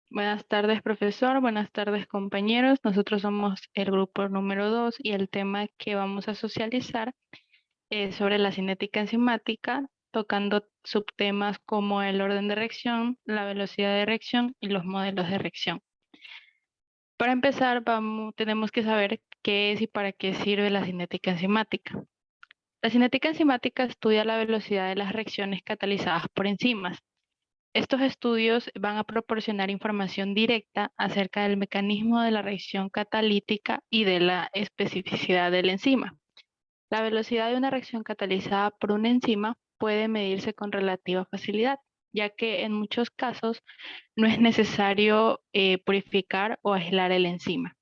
Buenas tardes, profesor. Buenas tardes, compañeros. Nosotros somos el grupo número 2 y el tema que vamos a socializar es sobre la cinética enzimática, tocando subtemas como el orden de reacción, la velocidad de reacción y los modelos de reacción. Para empezar, tenemos que saber qué es y para qué sirve la cinética enzimática. La cinética enzimática estudia la velocidad de las reacciones catalizadas por enzimas. Estos estudios van a proporcionar información directa acerca del mecanismo de la reacción catalítica y de la especificidad de la enzima. La velocidad de una reacción catalizada por una enzima puede medirse con relativa facilidad, ya que en muchos casos no es necesario purificar o aislar el enzima.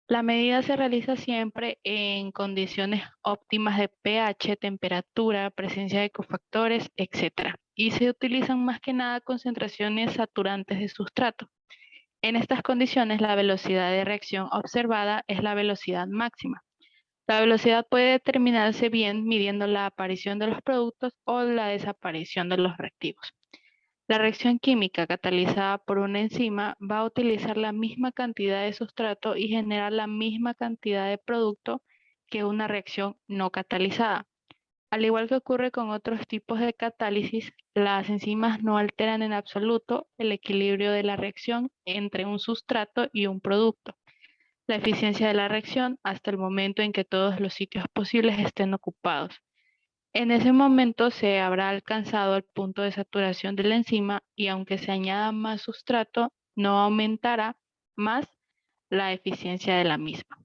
La medida se realiza siempre en condiciones óptimas de pH, temperatura, presencia de cofactores, etc. Y se utilizan más que nada concentraciones saturantes de sustrato. En estas condiciones, la velocidad de reacción observada es la velocidad máxima. La velocidad puede determinarse bien midiendo la aparición de los productos o la desaparición de los reactivos. La reacción química catalizada por una enzima va a utilizar la misma cantidad de sustrato y generar la misma cantidad de producto que una reacción no catalizada. Al igual que ocurre con otros tipos de catálisis, las enzimas no alteran en absoluto el equilibrio de la reacción entre un sustrato y un producto. La eficiencia de la reacción hasta el momento en que todos los sitios posibles estén ocupados. En ese momento se habrá alcanzado el punto de saturación de la enzima y aunque se añada más sustrato, no aumentará más la eficiencia de la misma.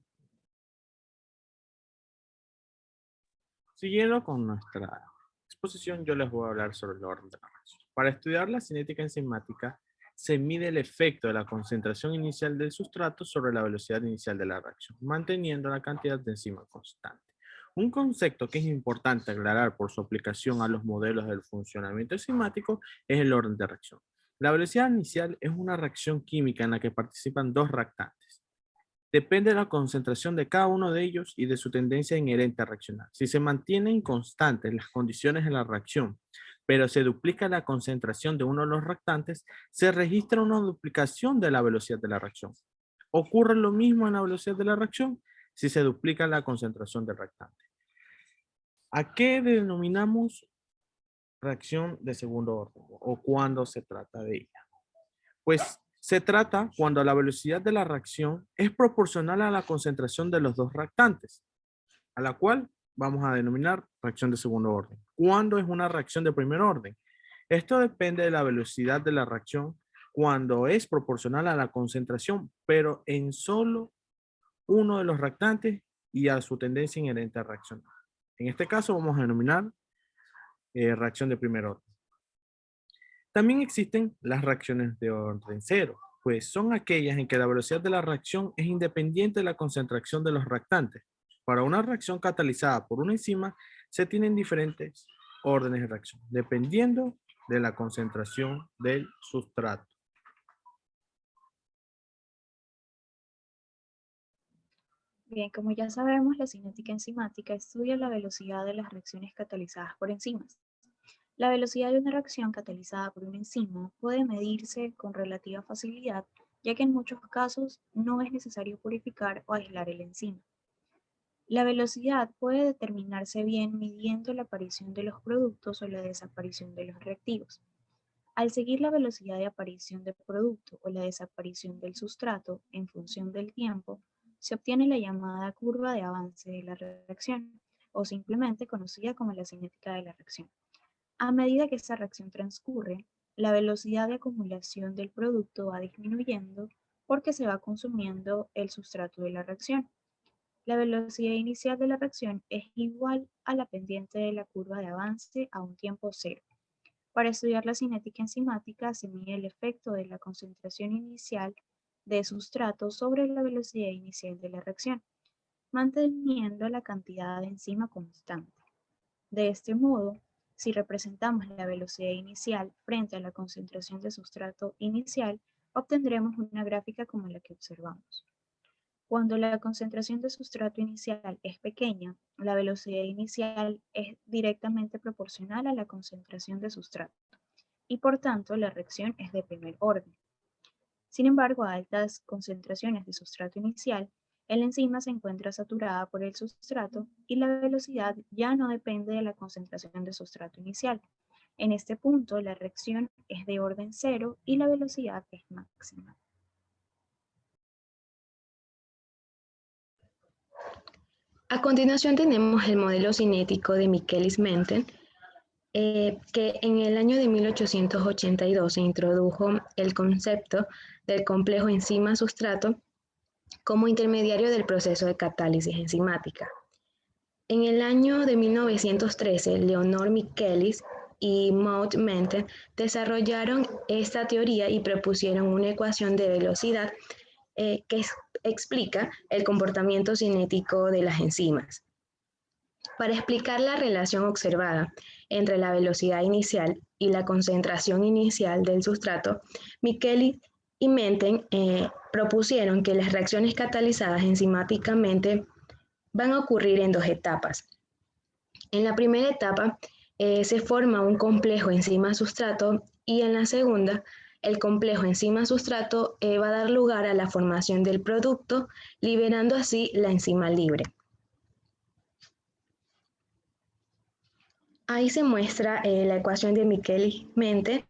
Siguiendo con nuestra exposición, yo les voy a hablar sobre el orden de la reacción. Para estudiar la cinética enzimática, se mide el efecto de la concentración inicial del sustrato sobre la velocidad inicial de la reacción, manteniendo la cantidad de enzima constante. Un concepto que es importante aclarar por su aplicación a los modelos del funcionamiento enzimático es el orden de reacción. La velocidad inicial es una reacción química en la que participan dos reactantes. Depende de la concentración de cada uno de ellos y de su tendencia inherente a reaccionar. Si se mantienen constantes las condiciones de la reacción, pero se duplica la concentración de uno de los reactantes, se registra una duplicación de la velocidad de la reacción. Ocurre lo mismo en la velocidad de la reacción si se duplica la concentración del reactante. ¿A qué denominamos reacción de segundo orden o cuándo se trata de ella? Pues se trata cuando la velocidad de la reacción es proporcional a la concentración de los dos reactantes, a la cual vamos a denominar reacción de segundo orden. ¿Cuándo es una reacción de primer orden? Esto depende de la velocidad de la reacción cuando es proporcional a la concentración, pero en solo uno de los reactantes y a su tendencia inherente a reaccionar. En este caso vamos a denominar reacción de primer orden. También existen las reacciones de orden cero, pues son aquellas en que la velocidad de la reacción es independiente de la concentración de los reactantes. Para una reacción catalizada por una enzima, se tienen diferentes órdenes de reacción, dependiendo de la concentración del sustrato. Bien, como ya sabemos, la cinética enzimática estudia la velocidad de las reacciones catalizadas por enzimas. La velocidad de una reacción catalizada por una enzima puede medirse con relativa facilidad, ya que en muchos casos no es necesario purificar o aislar el enzima. La velocidad puede determinarse bien midiendo la aparición de los productos o la desaparición de los reactivos. Al seguir la velocidad de aparición del producto o la desaparición del sustrato en función del tiempo, se obtiene la llamada curva de avance de la reacción, o simplemente conocida como la cinética de la reacción. A medida que esta reacción transcurre, la velocidad de acumulación del producto va disminuyendo porque se va consumiendo el sustrato de la reacción. La velocidad inicial de la reacción es igual a la pendiente de la curva de avance a un tiempo cero. Para estudiar la cinética enzimática se mide el efecto de la concentración inicial de sustrato sobre la velocidad inicial de la reacción, manteniendo la cantidad de enzima constante. De este modo, si representamos la velocidad inicial frente a la concentración de sustrato inicial, obtendremos una gráfica como la que observamos. Cuando la concentración de sustrato inicial es pequeña, la velocidad inicial es directamente proporcional a la concentración de sustrato y por tanto la reacción es de primer orden. Sin embargo, a altas concentraciones de sustrato inicial, el enzima se encuentra saturada por el sustrato y la velocidad ya no depende de la concentración de sustrato inicial. En este punto, la reacción es de orden cero y la velocidad es máxima. A continuación tenemos el modelo cinético de Michaelis-Menten, que en el año de 1882 se introdujo el concepto del complejo enzima-sustrato como intermediario del proceso de catálisis enzimática. En el año de 1913, Leonor Michaelis y Maud Menten desarrollaron esta teoría y propusieron una ecuación de velocidad que explica el comportamiento cinético de las enzimas. Para explicar la relación observada entre la velocidad inicial y la concentración inicial del sustrato, Michaelis y Menten propusieron que las reacciones catalizadas enzimáticamente van a ocurrir en dos etapas. En la primera etapa se forma un complejo enzima-sustrato y en la segunda el complejo enzima-sustrato va a dar lugar a la formación del producto, liberando así la enzima libre. Ahí se muestra la ecuación de Michaelis-Menten.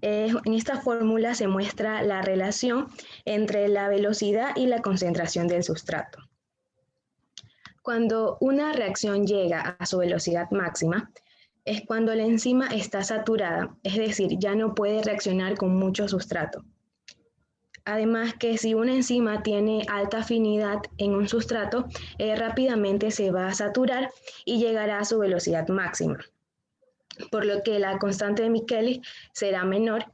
En esta fórmula se muestra la relación entre la velocidad y la concentración del sustrato. Cuando una reacción llega a su velocidad máxima, es cuando la enzima está saturada, es decir, ya no puede reaccionar con mucho sustrato. Además que si una enzima tiene alta afinidad en un sustrato, rápidamente se va a saturar y llegará a su velocidad máxima, por lo que la constante de Michaelis será menor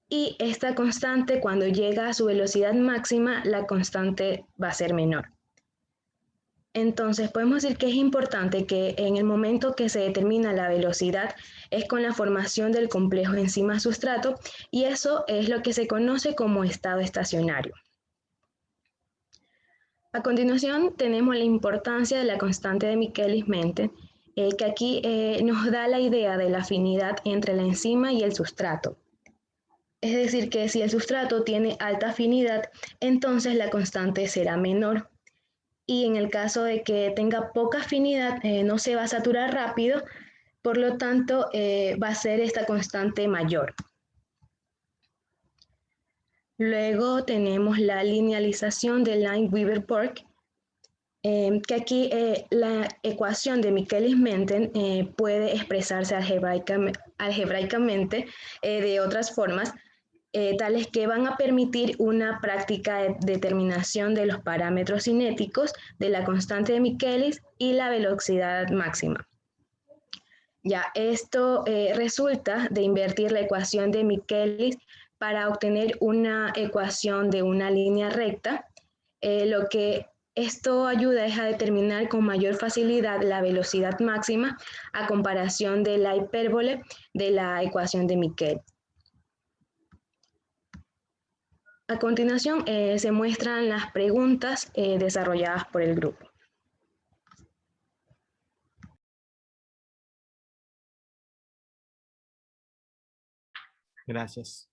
y esta constante cuando llega a su velocidad máxima, la constante va a ser menor. Entonces podemos decir que es importante que en el momento que se determina la velocidad es con la formación del complejo enzima-sustrato y eso es lo que se conoce como estado estacionario. A continuación tenemos la importancia de la constante de Michaelis-Menten, que aquí nos da la idea de la afinidad entre la enzima y el sustrato. Es decir, que si el sustrato tiene alta afinidad, entonces la constante será menor. Y en el caso de que tenga poca afinidad, no se va a saturar rápido, por lo tanto va a ser esta constante mayor. Luego tenemos la linealización de Lineweaver-Burke, que aquí la ecuación de Michaelis-Menten puede expresarse algebraicamente de otras formas, tales que van a permitir una práctica de determinación de los parámetros cinéticos de la constante de Michaelis y la velocidad máxima. Ya, esto resulta de invertir la ecuación de Michaelis para obtener una ecuación de una línea recta, lo que esto ayuda es a determinar con mayor facilidad la velocidad máxima a comparación de la hipérbole de la ecuación de Michaelis. A continuación se muestran las preguntas desarrolladas por el grupo. Gracias.